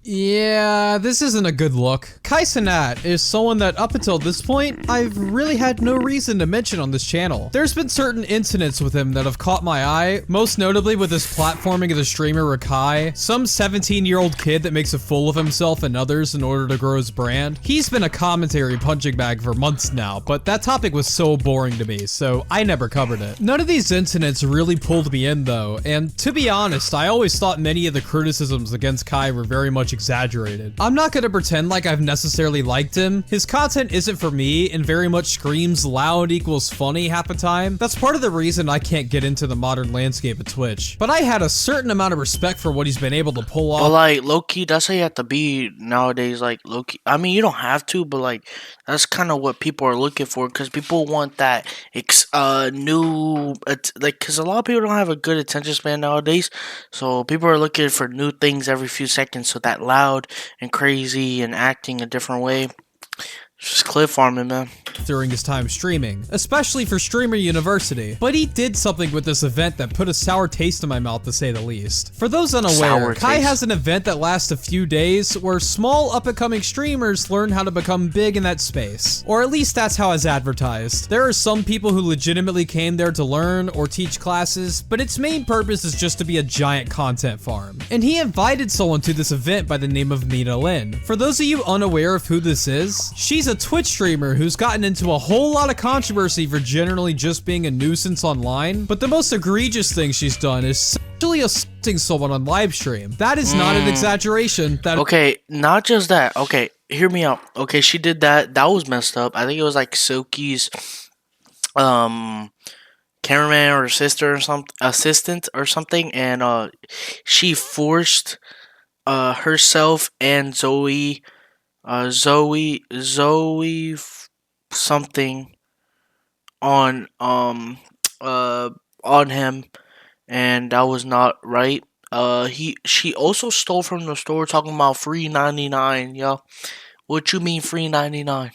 Yeah, this isn't a good look. Kai Cenat is someone that up until this point, I've really had no reason to mention on this channel. There's been certain incidents with him that have caught my eye, most notably with his platforming of the streamer Rakai, some 17-year-old kid that makes a fool of himself and others in order to grow his brand. He's been a commentary punching bag for months now, but that topic was so boring to me, so I never covered it. None of these incidents really pulled me in though, and to be honest, I always thought many of the criticisms against Kai were very much exaggerated. I'm not gonna pretend like I've necessarily liked him. His content isn't for me and very much screams loud equals funny half the time. That's part of the reason I can't get into the modern landscape of Twitch. But I had a certain amount of respect for what he's been able to pull off. Well, like, low-key, that's how you have to be nowadays, like, low-key. I mean, you don't have to, but, like, that's kind of what people are looking for, because people want that, like, because a lot of people don't have a good attention span nowadays, so people are looking for new things every few seconds, so that loud and crazy and acting a different way, just clip farming, man. During his time streaming, especially for Streamer University. But he did something with this event that put a sour taste in my mouth, to say the least. For those unaware, Kai has an event that lasts a few days where small up-and-coming streamers learn how to become big in that space. Or at least that's how it's advertised. There are some people who legitimately came there to learn or teach classes, but its main purpose is just to be a giant content farm. And he invited someone to this event by the name of Nina Lin. For those of you unaware of who this is, she's a Twitch streamer who's gotten into a whole lot of controversy for generally just being a nuisance online, but the most egregious thing she's done is sexually assaulting someone on live stream. That is not an exaggeration. Okay, not just that. Okay, hear me out. Okay, she did that. That was messed up. I think it was like Silky's cameraman or sister or assistant or something, and she forced herself and Zoe something on him, and that was not right. She also stole from the store talking about free 99, yo. What you mean free 99?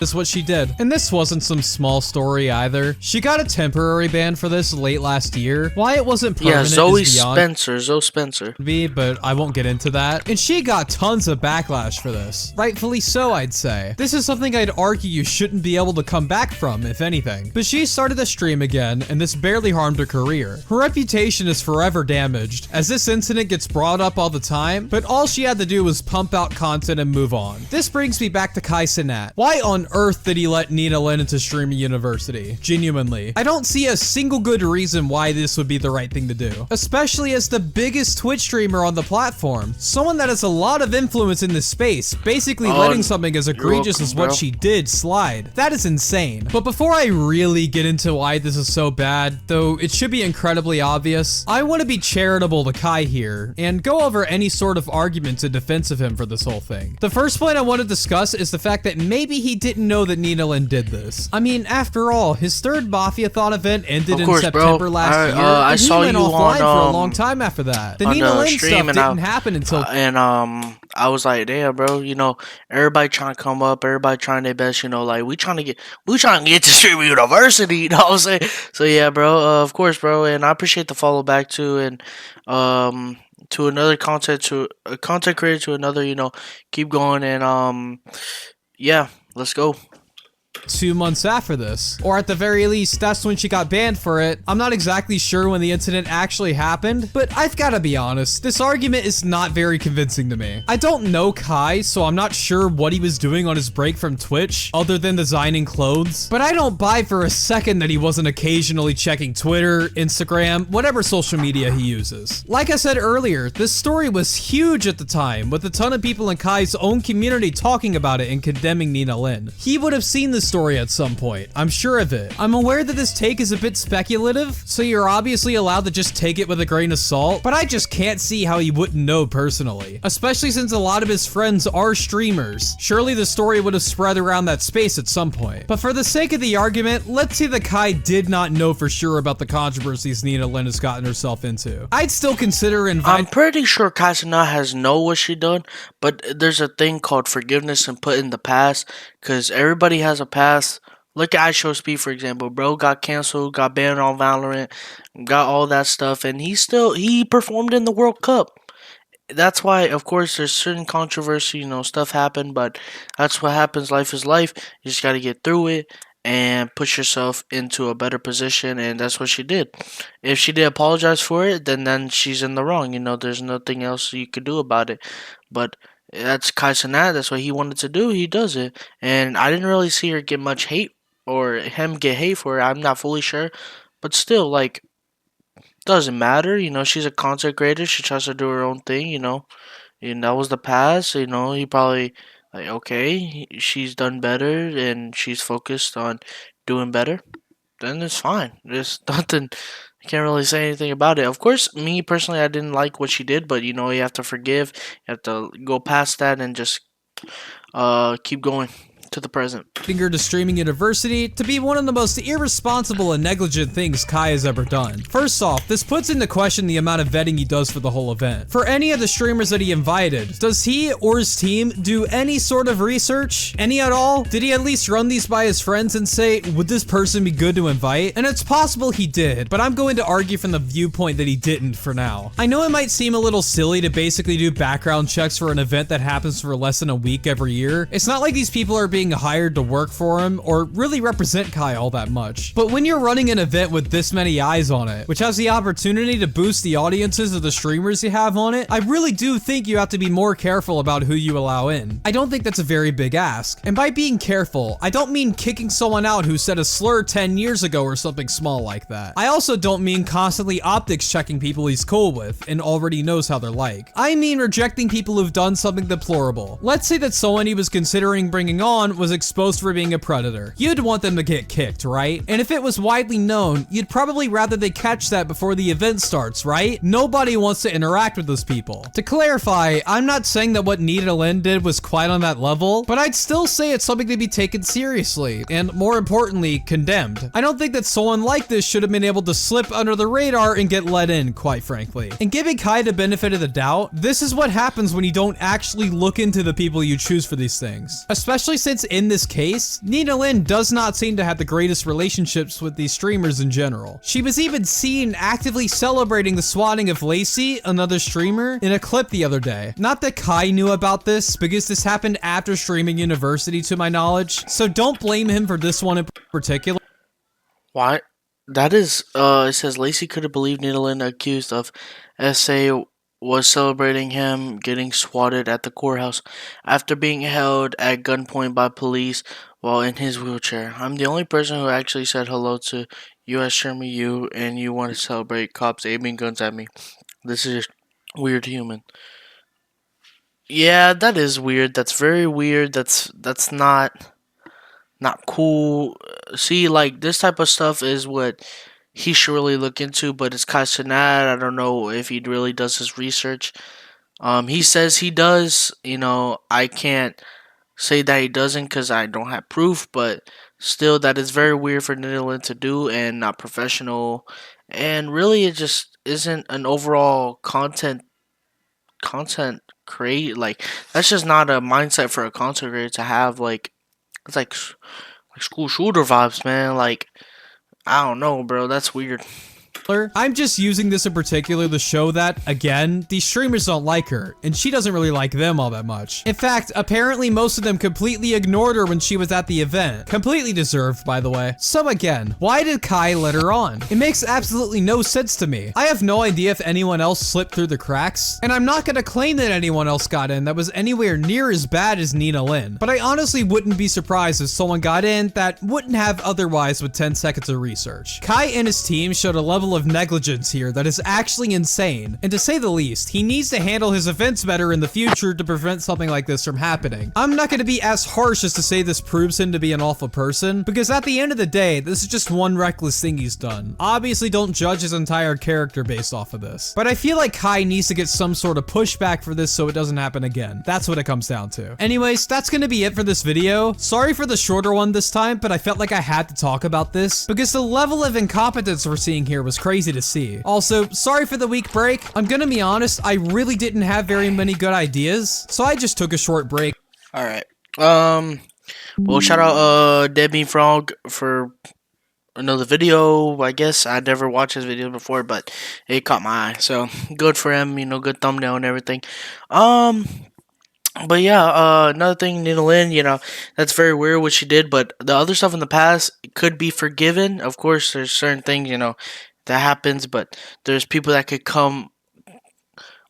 Is what she did. And this wasn't some small story either. She got a temporary ban for this late last year. Why it wasn't permanent is beyond Zoe Spencer. me, but I won't get into that. And she got tons of backlash for this. Rightfully so, I'd say. This is something I'd argue you shouldn't be able to come back from, if anything. But she started to stream again, and this barely harmed her career. Her reputation is forever damaged, as this incident gets brought up all the time, but all she had to do was pump out content and move on. This brings me back to Kai Cenat. Why on earth did he let Nina Lin into Streamer University? Genuinely. I don't see a single good reason why this would be the right thing to do. Especially as the biggest Twitch streamer on the platform. Someone that has a lot of influence in this space, basically letting something as egregious as what she did slide. That is insane. But before I really get into why this is so bad, though it should be incredibly obvious, I want to be charitable to Kai here, and go over any sort of arguments in defense of him for this whole thing. The first point I want to discuss is the fact that maybe he didn't know that Nina Lin did this. I mean, after all, his third Mafiathon event ended in September last year, and he went offline for a long time after that. The Nina Lin stuff didn't happen until... I was like, damn, bro, you know, everybody trying to come up, everybody trying their best, you know, like, we trying to get to Streamer University, you know what I'm saying? So, yeah, bro, of course, bro, and I appreciate the follow back, too, and, to another content creator, to another, you know, keep going, and, yeah, let's go. 2 months after this, or at the very least, that's when she got banned for it. I'm not exactly sure when the incident actually happened, but I've got to be honest, this argument is not very convincing to me. I don't know Kai, so I'm not sure what he was doing on his break from Twitch, other than designing clothes, but I don't buy for a second that he wasn't occasionally checking Twitter, Instagram, whatever social media he uses. Like I said earlier, this story was huge at the time, with a ton of people in Kai's own community talking about it and condemning Nina Lin. He would have seen the story at some point. I'm sure of it. I'm aware that this take is a bit speculative, so you're obviously allowed to just take it with a grain of salt, but I just can't see how he wouldn't know personally, especially since a lot of his friends are streamers. Surely the story would have spread around that space at some point. But for the sake of the argument, let's say that Kai did not know for sure about the controversies Nina Lin has gotten herself into. I'd still consider I'm pretty sure Kai Cenat has know what she done, but there's a thing called forgiveness and put in the past, because everybody has a past. Look at iShowSpeed, for example. Bro got canceled, got banned on Valorant, got all that stuff, and he performed in the World Cup. that's why, of course, there's certain controversy, stuff happened, but that's what happens. Life is life. You just got to get through it and push yourself into a better position, and that's what she did. If she did apologize for it, then she's in the wrong. There's nothing else you could do about it. But that's Kai Cenat. That's what he wanted to do. He does it, and I didn't really see her get much hate or him get hate for it. I'm not fully sure, but still, like, doesn't matter. She's a content creator. She tries to do her own thing. And that was the past. He probably like, okay, she's done better and she's focused on doing better. Then it's fine. There's nothing. I can't really say anything about it. Of course, me personally, I didn't like what she did, but you have to forgive. You have to go past that and just keep going to the present. Her to streaming university to be one of the most irresponsible and negligent things Kai has ever done. First off, this puts into question the amount of vetting he does for the whole event. For any of the streamers that he invited, does he or his team do any sort of research? Any at all? Did he at least run these by his friends and say, would this person be good to invite? And it's possible he did, but I'm going to argue from the viewpoint that he didn't for now. I know it might seem a little silly to basically do background checks for an event that happens for less than a week every year. It's not like these people are being hired to work for him or really represent Kai all that much. But when you're running an event with this many eyes on it, which has the opportunity to boost the audiences of the streamers you have on it, I really do think you have to be more careful about who you allow in. I don't think that's a very big ask. And by being careful, I don't mean kicking someone out who said a slur 10 years ago or something small like that. I also don't mean constantly optics checking people he's cool with and already knows how they're like. I mean rejecting people who've done something deplorable. Let's say that someone he was considering bringing on was exposed for being a predator. You'd want them to get kicked, right? And if it was widely known, you'd probably rather they catch that before the event starts, right? Nobody wants to interact with those people. To clarify, I'm not saying that what Nina Lin did was quite on that level, but I'd still say it's something to be taken seriously, and more importantly, condemned. I don't think that someone like this should have been able to slip under the radar and get let in, quite frankly. And giving Kai the benefit of the doubt, this is what happens when you don't actually look into the people you choose for these things. Especially since in this case, Nina Lin does not seem to have the greatest relationships with these streamers in general. She was even seen actively celebrating the swatting of Lacey, another streamer, in a clip the other day. Not that Kai knew about this, because this happened after streaming university to my knowledge, so don't blame him for this one in particular. Why? That is, it says Lacey couldn't believe Nina Lin accused of SA was celebrating him getting swatted at the courthouse after being held at gunpoint by police while in his wheelchair. I'm the only person who actually said hello to U.S. Sherman you, and you want to celebrate cops aiming guns at me. This is weird human. Yeah, that is weird. That's very weird. That's not cool. See, like, this type of stuff is what he should really look into, but it's Kai Cenat. I don't know if he really does his research. He says he does. I can't say that he doesn't because I don't have proof, but still, that is very weird for Nidalin to do and not professional. And really, it just isn't an overall content create. Like, that's just not a mindset for a content creator to have. Like, it's like school shooter vibes, man. Like, I don't know, bro. That's weird. I'm just using this in particular to show that, again, these streamers don't like her, and she doesn't really like them all that much. In fact, apparently most of them completely ignored her when she was at the event. Completely deserved, by the way. So again, why did Kai let her on? It makes absolutely no sense to me. I have no idea if anyone else slipped through the cracks, and I'm not gonna claim that anyone else got in that was anywhere near as bad as Nina Lin, but I honestly wouldn't be surprised if someone got in that wouldn't have otherwise with 10 seconds of research. Kai and his team showed a level of negligence here that is actually insane, and to say the least, he needs to handle his events better in the future to prevent something like this from happening. I'm not going to be as harsh as to say this proves him to be an awful person, because at the end of the day, this is just one reckless thing he's done. Obviously, don't judge his entire character based off of this, but I feel like Kai needs to get some sort of pushback for this so it doesn't happen again. That's what it comes down to. Anyways, that's going to be it for this video. Sorry for the shorter one this time, but I felt like I had to talk about this because the level of incompetence we're seeing here was crazy to see. Also, sorry for the week break. I'm gonna be honest, I really didn't have very many good ideas, so I just took a short break. Alright. Well, shout out Debbie Frog for another video. I guess I never watched his video before, but it caught my eye. So good for him, good thumbnail and everything. Um, but yeah, another thing, Nina Lynn, that's very weird what she did, but the other stuff in the past could be forgiven. Of course, there's certain things, that happens, but there's people that could come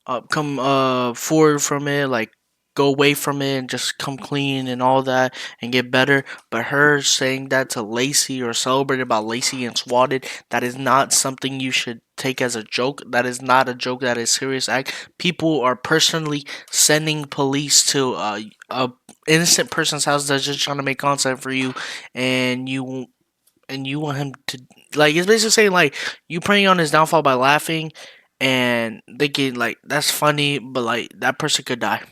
forward from it, like go away from it and just come clean and all that and get better. But her saying that to Lacey or celebrating about Lacey getting swatted, that is not something you should take as a joke. That is not a joke. That is serious act. People are personally sending police to a innocent person's house that's just trying to make content for you, and you want him to, like, it's basically saying like you preying on his downfall by laughing and thinking like that's funny, but like that person could die.